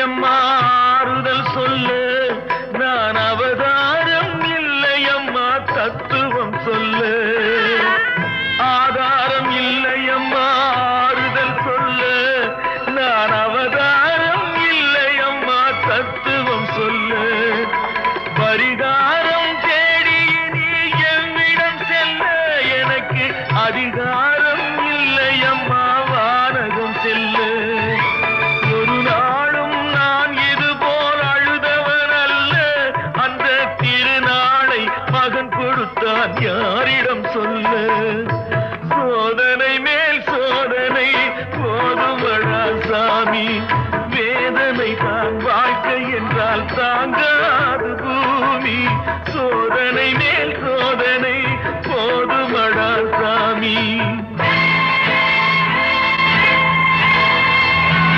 இல்லையம்மா ஆறுதல் சொல்லு, நான் அவதாரம் இல்லையம்மா தத்துவம் சொல்லு. ஆதாரம் இல்லையம்மா ஆறுதல் சொல்லு, நான் அவதாரம் இல்லையம்மா தத்துவம் சொல்லு. பரிகாரம் தேடி நீ என்னிடம் செல்ல, எனக்கு அதிகாரம் இல்லையம்மா வானகம் செல்லு. ஒரு நாளும் நான் இது போல் அழுதவன் அல்ல, அந்த திருநாளை மகன் கொடுத்தான் யாரிடம் சொல்லு. சோதனை மேல் சோதனை போதுமடா சாமி, வேதனை தான் வாழ்க்கை என்றால் தாங்காது பூமி. சோதனை மேல் சோதனை